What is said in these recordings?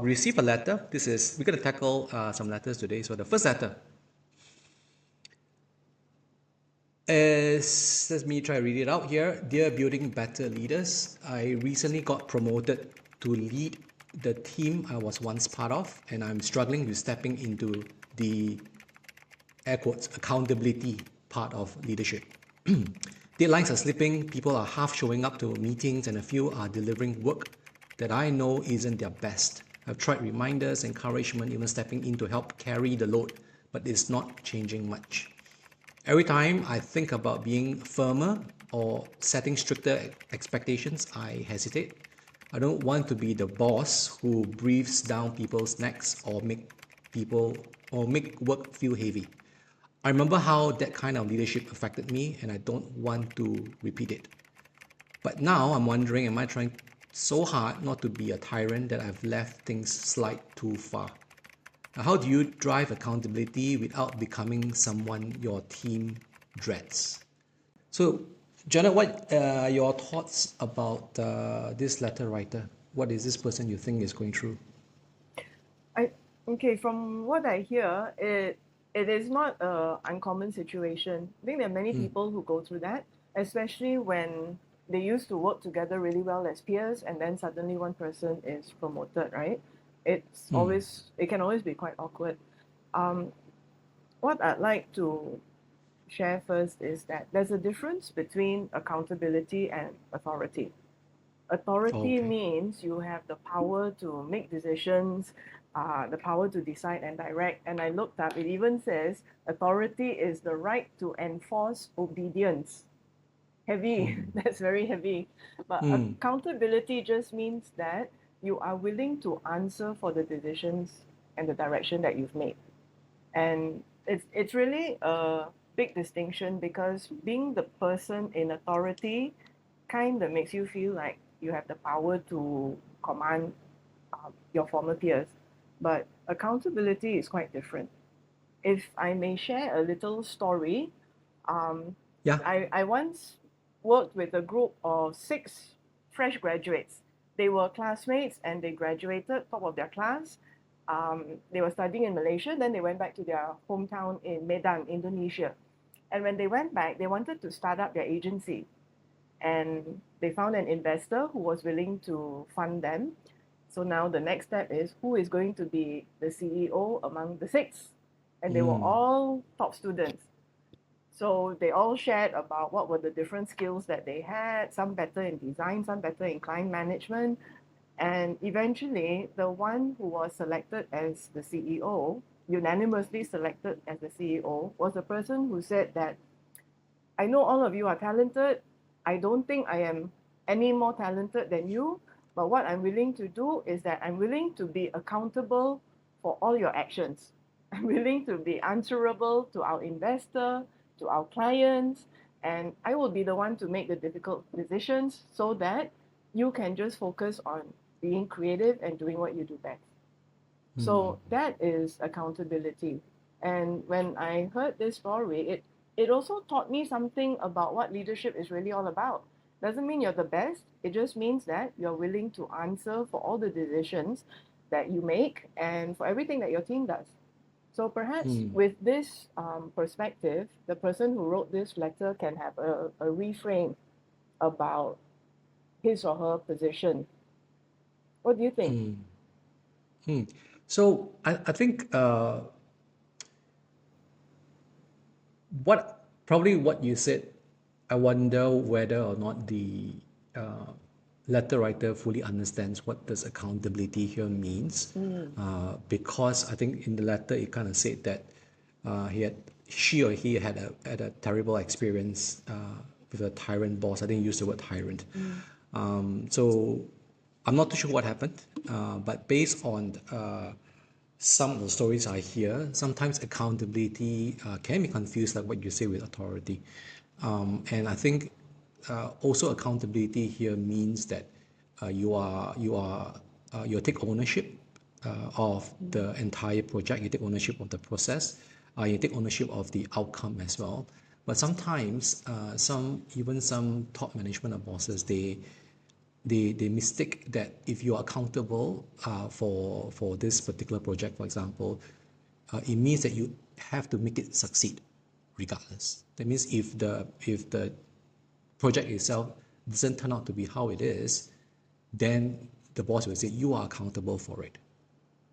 Receive a letter. We're going to tackle some letters today. So the first letter is, let me try to read it out here. Dear Building Better Leaders, I recently got promoted to lead the team I was once part of, and I'm struggling with stepping into the air quotes accountability part of leadership. Deadlines are slipping, people are half showing up to meetings, and a few are delivering work that I know isn't their best. I've tried reminders, encouragement, even stepping in to help carry the load, but it's not changing much. Every time I think about being firmer or setting stricter expectations, I hesitate. I don't want to be the boss who breathes down people's necks or make work feel heavy. I remember how that kind of leadership affected me, and I don't want to repeat it. But now I'm wondering, am I trying so hard not to be a tyrant that I've left things slide too far? How do you drive accountability without becoming someone your team dreads? So, Janet, what are your thoughts about this letter writer? What is this person you think is going through? Okay, from what I hear, it is not an uncommon situation. I think there are many people who go through that, especially when they used to work together really well as peers, and then suddenly one person is promoted, right? It can always be quite awkward. Um, what I'd like to share first is that there's a difference between accountability and authority. Authority Okay. means you have the power to make decisions, the power to decide and direct. And I looked up, it even says authority is the right to enforce obedience. Heavy, that's very heavy. But accountability just means that you are willing to answer for the decisions and the direction that you've made. And it's really a big distinction because being the person in authority kind of makes you feel like you have the power to command your former peers. But accountability is quite different. If I may share a little story, um, Yeah. I once worked with a group of 6 fresh graduates. They were classmates and they graduated top of their class. They were studying in Malaysia, then they went back to their hometown in Medan, Indonesia. And when they went back, they wanted to start up their agency. And they found an investor who was willing to fund them. So now the next step is who is going to be the CEO among the 6? And they were all top students. So they all shared about what were the different skills that they had, some better in design, some better in client management. And eventually, the one who was selected as the CEO, unanimously selected as the CEO, was a person who said that I know all of you are talented. I don't think I am any more talented than you. But what I'm willing to do is that I'm willing to be accountable for all your actions. I'm willing to be answerable to our investor, to our clients, and I will be the one to make the difficult decisions so that you can just focus on being creative and doing what you do best. So that is accountability. And when I heard this story, it also taught me something about what leadership is really all about. Doesn't mean you're the best. It just means that you're willing to answer for all the decisions that you make and for everything that your team does. So perhaps with this perspective, the person who wrote this letter can have a reframe about his or her position. What do you think? So I think what you said, I wonder whether or not the uh, letter writer fully understands what does accountability here means, because I think in the letter it kind of said that she or he had a terrible experience with a tyrant boss. I think he used the word tyrant. So I'm not too sure what happened, but based on some of the stories I hear, sometimes accountability can be confused, like what you say, with authority. And I think also accountability here means that you take ownership of the entire project. You take ownership of the process. You take ownership of the outcome as well. But sometimes some top management or bosses, they mistake that if you are accountable for this particular project, for example, it means that you have to make it succeed regardless. That means if the project itself doesn't turn out to be how it is, then the boss will say you are accountable for it.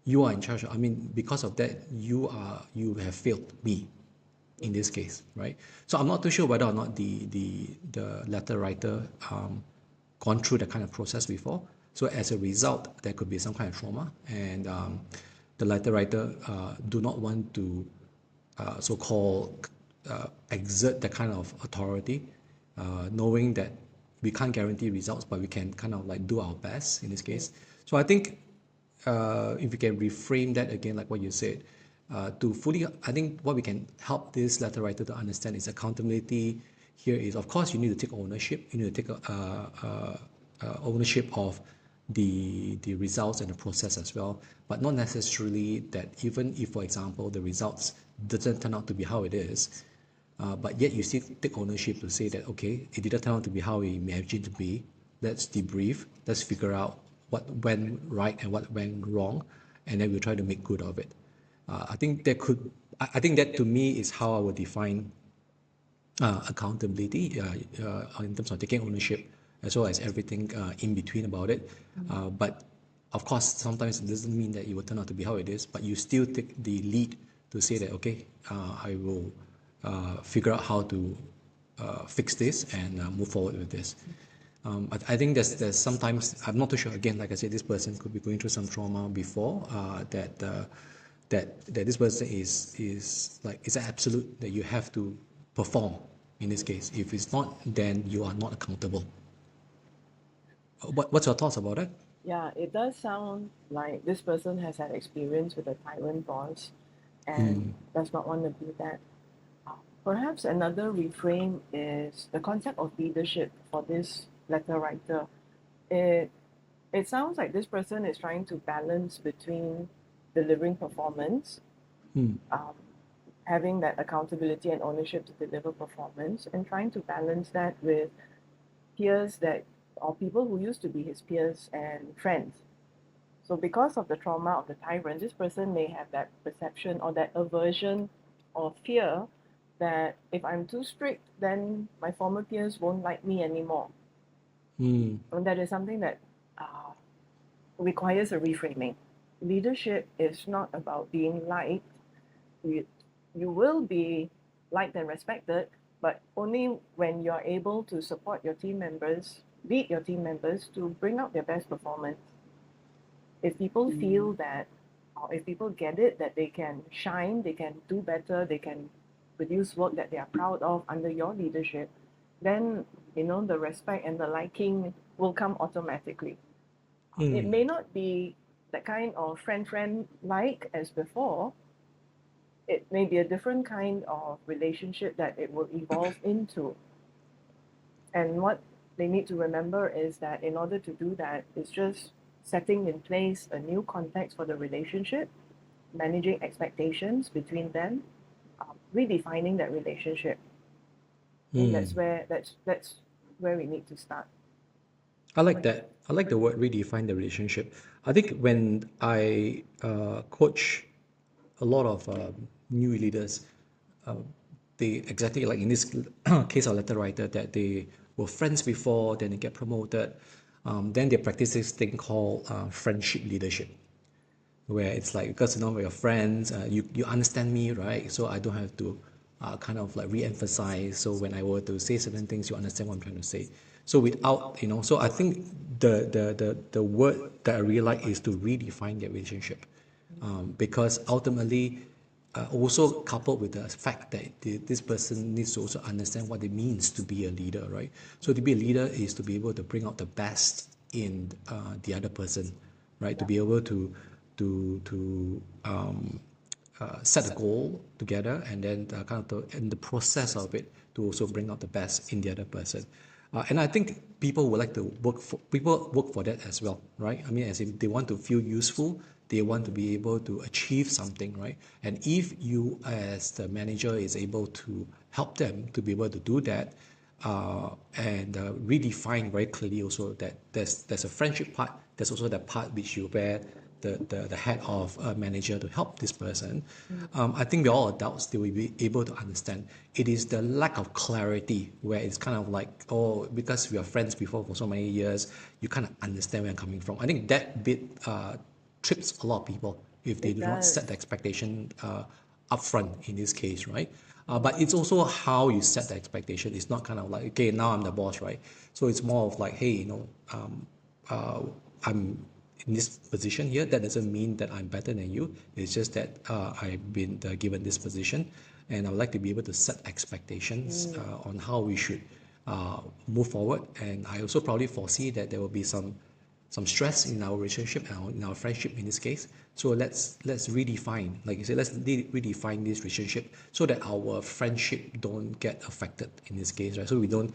You are in charge. I mean, because of that, you have failed me in this case, right? So I'm not too sure whether or not the letter writer gone through that kind of process before. So as a result, there could be some kind of trauma, and the letter writer do not want to so-called exert that kind of authority, knowing that we can't guarantee results, but we can kind of like do our best in this case. So I think if we can reframe that again, like what you said, to fully, I think what we can help this letter writer to understand is accountability. Here is, of course, you need to take ownership. You need to take ownership of the results and the process as well, but not necessarily that even if, for example, the results doesn't turn out to be how it is, but yet you still take ownership to say that, okay, it didn't turn out to be how we imagined to be. Let's debrief. Let's figure out what went right and what went wrong, and then we'll try to make good of it. I think that to me is how I would define accountability in terms of taking ownership as well as everything in between about it. But of course, sometimes it doesn't mean that it will turn out to be how it is, but you still take the lead to say that, okay, I will figure out how to fix this and move forward with this. I think there's sometimes, I'm not too sure, again, like I said, this person could be going through some trauma before that this person is like, it's an absolute that you have to perform in this case. If it's not, then you are not accountable. What's your thoughts about it? Yeah, it does sound like this person has had experience with a tyrant boss and does not want to be that. Perhaps another reframe is the concept of leadership for this letter writer. It sounds like this person is trying to balance between delivering performance, having that accountability and ownership to deliver performance, and trying to balance that with peers or people who used to be his peers and friends. So because of the trauma of the tyrant, this person may have that perception or that aversion or fear that if I'm too strict, then my former peers won't like me anymore. And that is something that requires a reframing. Leadership is not about being liked. You will be liked and respected, but only when you're able to support your team members, lead your team members to bring out their best performance. If people feel that, or if people get it, that they can shine, they can do better, they can produce work that they are proud of under your leadership, then, the respect and the liking will come automatically. It may not be that kind of friend like as before. It may be a different kind of relationship that it will evolve into. And what they need to remember is that in order to do that, it's just setting in place a new context for the relationship, managing expectations between them, redefining that relationship. And that's where we need to start. I like that. I like the word redefine the relationship. I think when I coach a lot of new leaders, they exactly like in this case of letter writer, that they were friends before, then they get promoted, then they practice this thing called friendship leadership, where it's like, because we're your friends, you understand me, right? So I don't have to kind of like re-emphasize. So when I were to say certain things, you understand what I'm trying to say. So without, so I think the word that I really like is to redefine their relationship, because ultimately, also coupled with the fact that this person needs to also understand what it means to be a leader, right? So to be a leader is to be able to bring out the best in the other person, right? To be able to set a goal together, and then in the process of it, to also bring out the best in the other person. And I think people would like to work for that as well, right? I mean, as if they want to feel useful, they want to be able to achieve something, right? And if you as the manager is able to help them to be able to do that, and redefine very clearly also that there's a friendship part. There's also the part which you wear the head of a manager to help this person. I think we're all adults. They will be able to understand. It is the lack of clarity where it's kind of like, oh, because we are friends before for so many years, you kind of understand where I'm coming from. I think that bit trips a lot of people if they It do not does. set the expectation upfront in this case, right? But it's also how you set the expectation. It's not kind of like, okay, now I'm the boss, right? So it's more of like, hey, I'm in this position here. That doesn't mean that I'm better than you. It's just that I've been given this position, and I would like to be able to set expectations on how we should move forward. And I also probably foresee that there will be some stress in our relationship and in our friendship in this case. So let's redefine, like you said, let's redefine this relationship so that our friendship don't get affected in this case, right? So we don't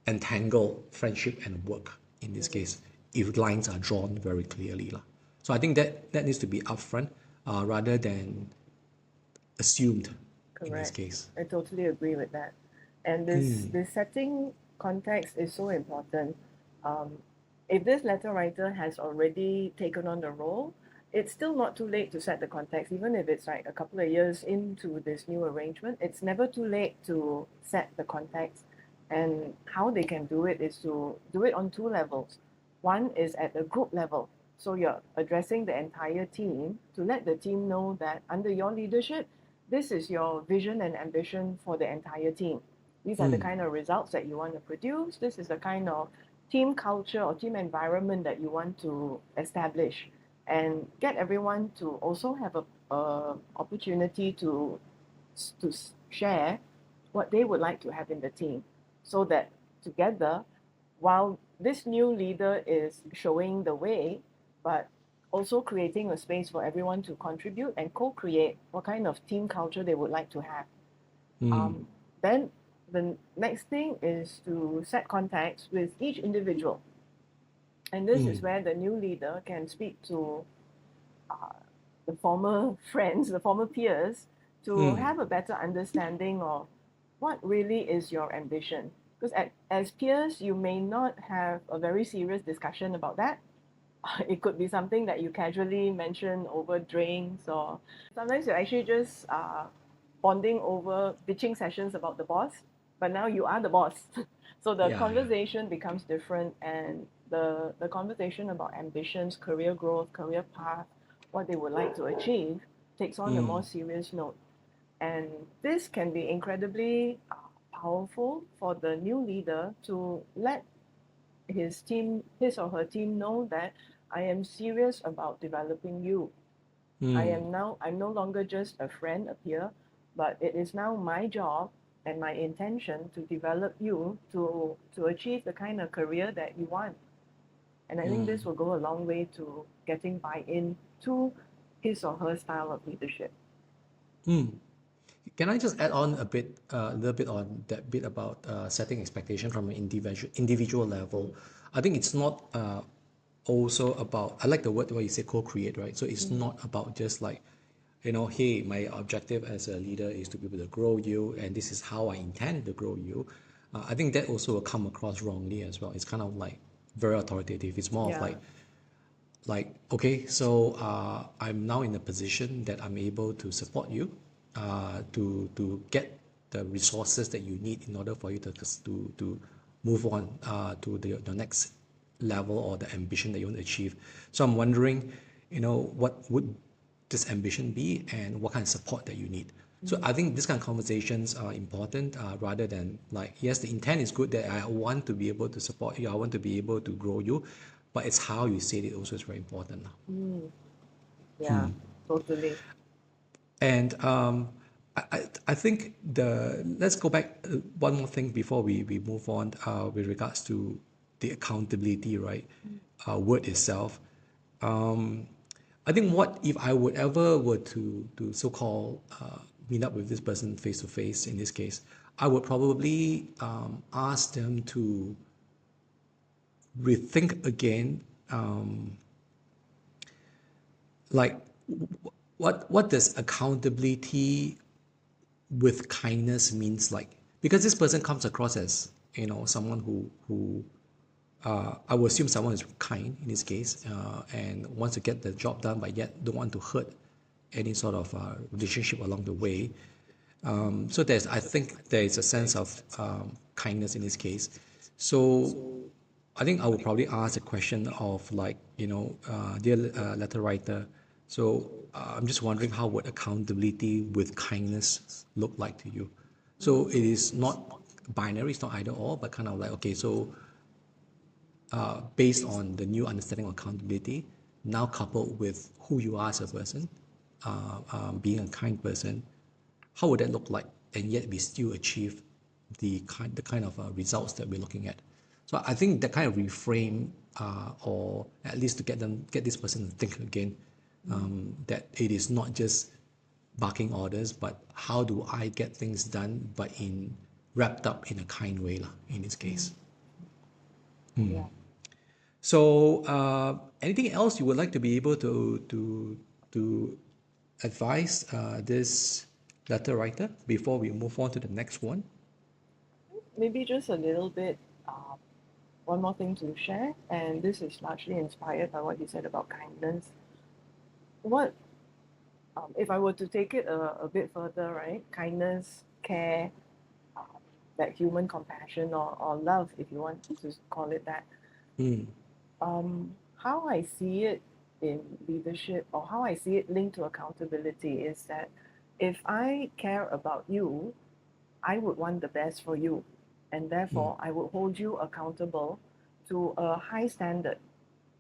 entangle friendship and work in this case if lines are drawn very clearly. So I think that needs to be upfront rather than assumed in this Correct. case. I totally agree with that. And this setting context is so important. Um, if this letter writer has already taken on the role, it's still not too late to set the context. Even if it's like a couple of years into this new arrangement, it's never too late to set the context. And how they can do it is to do it on two levels. One is at the group level. So you're addressing the entire team to let the team know that under your leadership, this is your vision and ambition for the entire team. These are the kind of results that you want to produce. This is the kind of team culture or team environment that you want to establish, and get everyone to also have a opportunity to share what they would like to have in the team, so that together, while this new leader is showing the way, but also creating a space for everyone to contribute and co-create what kind of team culture they would like to have. Then the next thing is to set contacts with each individual. And this is where the new leader can speak to the former friends, the former peers, to have a better understanding of what really is your ambition. Because as peers, you may not have a very serious discussion about that. It could be something that you casually mention over drinks, or sometimes you're actually just bonding over bitching sessions about the boss, but now you are the boss. So the conversation becomes different, and the conversation about ambitions, career growth, career path, what they would like to achieve takes on a more serious note. And this can be incredibly powerful for the new leader to let his or her team know that I am serious about developing you. I'm no longer just a friend, a peer, but it is now my job and my intention to develop you to achieve the kind of career that you want. And I think this will go a long way to getting buy-in to his or her style of leadership. Can I just add on a little bit on that bit about setting expectation from an individual level? I think it's not also about. I like the word where you say co-create, right? So it's not about just like, hey, my objective as a leader is to be able to grow you, and this is how I intend to grow you. I think that also will come across wrongly as well. It's kind of like very authoritative. It's more of Yeah. like okay, so I'm now in a position that I'm able to support you to get the resources that you need in order for you to move on to the next level or the ambition that you want to achieve. So I'm wondering, what would this ambition be and what kind of support that you need. So I think these kind of conversations are important rather than like, yes, the intent is good that I want to be able to support you, I want to be able to grow you, but it's how you say it also is very important. Yeah, totally. And I think let's go back one more thing before we move on with regards to the accountability, right? Word itself. I think what if I would ever were to so-called meet up with this person face to face in this case, I would probably ask them to rethink again, like what does accountability with kindness means like because this person comes across as, someone who I would assume someone is kind in this case, and wants to get the job done, but yet don't want to hurt any sort of relationship along the way. So I think there is a sense of kindness in this case. So I think I would probably ask a question of like, dear letter writer, so I'm just wondering how would accountability with kindness look like to you? So it is not binary, it's not either or, but kind of like, okay, so based on the new understanding of accountability, now coupled with who you are as a person, being a kind person, how would that look like? And yet we still achieve the kind of results that we're looking at. So I think that kind of reframe, or at least to get this person to think again, that it is not just barking orders, but how do I get things done, but wrapped up in a kind way, in this case. Yeah. So, anything else you would like to be able to advise this letter writer before we move on to the next one? Maybe just a little bit, one more thing to share, and this is largely inspired by what you said about kindness. What, if I were to take it a bit further, right? Kindness, care, that human compassion or love, if you want to call it that. How I see it in leadership, or how I see it linked to accountability, is that if I care about you, I would want the best for you, and therefore I would hold you accountable to a high standard.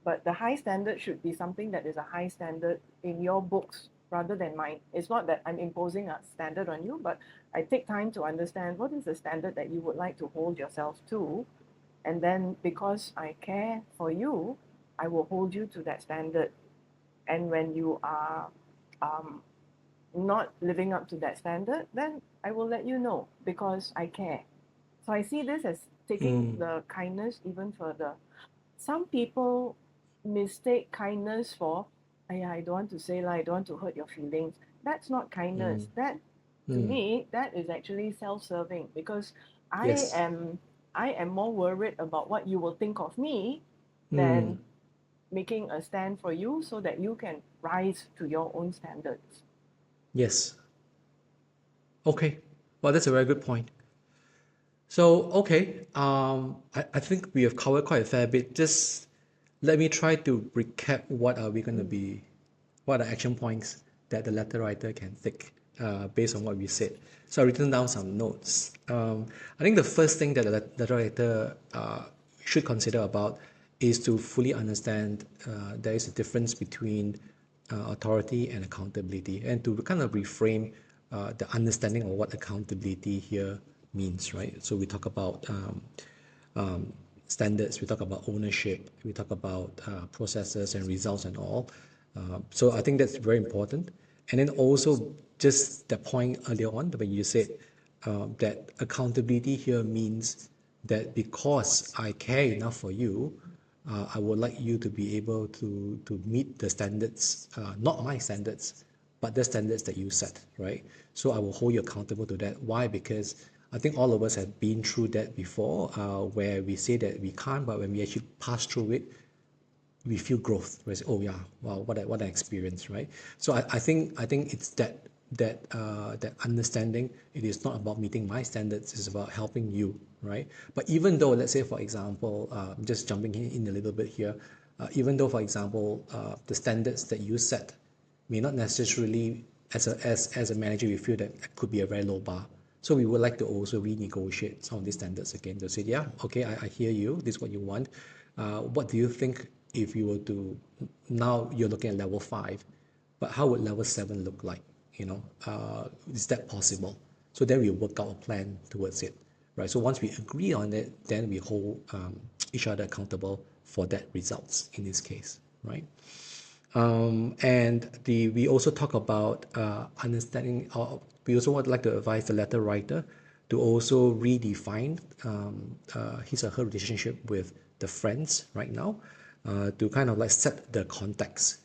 But the high standard should be something that is a high standard in your books rather than mine. It's not that I'm imposing a standard on you, but I take time to understand what is the standard that you would like to hold yourself to. And then because I care for you, I will hold you to that standard. And when you are not living up to that standard, then I will let you know because I care. So I see this as taking the kindness even further. Some people mistake kindness for, I don't want to say I don't want to hurt your feelings. That's not kindness. That, to me, that is actually self-serving, because I Yes. am more worried about what you will think of me than making a stand for you so that you can rise to your own standards. Yes. Okay. Well, that's a very good point. So, okay, I think we have covered quite a fair bit. Just let me try to recap what are we going to be, what are action points that the letter writer can take based on what we said. So I've written down some notes. I think the first thing that the letter writer should consider about is to fully understand there is a difference between authority and accountability, and to kind of reframe the understanding of what accountability here means, right? So we talk about standards, we talk about ownership, we talk about processes and results and all. So I think that's very important. And then also just the point earlier on when you said that accountability here means that because I care enough for you, I would like you to be able to meet the standards, not my standards, but the standards that you set, right? So I will hold you accountable to that. Why? Because I think all of us have been through that before, where we say that we can't, but when we actually pass through it, we feel growth. We say, oh yeah, wow, what I experienced, right? So I think it's that understanding. It is not about meeting my standards; it's about helping you, right? But even though, let's say, for example, just jumping in a little bit here, even though, for example, the standards that you set may not necessarily, as a manager, we feel that it could be a very low bar. So we would like to also renegotiate some of these standards again to say, yeah, okay, I hear you. This is what you want. What do you think if you were to, now you're looking at level 5, but how would level 7 look like? Is that possible? So then we work out a plan towards it, right? So once we agree on it, then we hold each other accountable for that results in this case, right? And we also talk about understanding, or we also would like to advise the letter writer to also redefine his or her relationship with the friends right now, to kind of like set the context.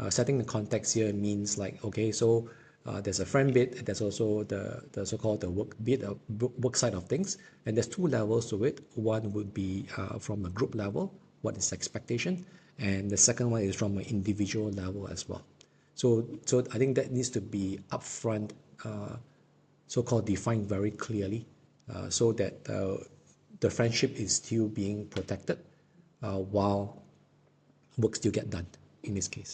Setting the context here means like, okay, so There's a friend bit, there's also the so-called the work bit, work side of things, and there's two levels to it. One would be from a group level, what is expectation, and the second one is from an individual level as well. So I think that needs to be upfront, so-called defined very clearly, so that the friendship is still being protected while work still get done in this case.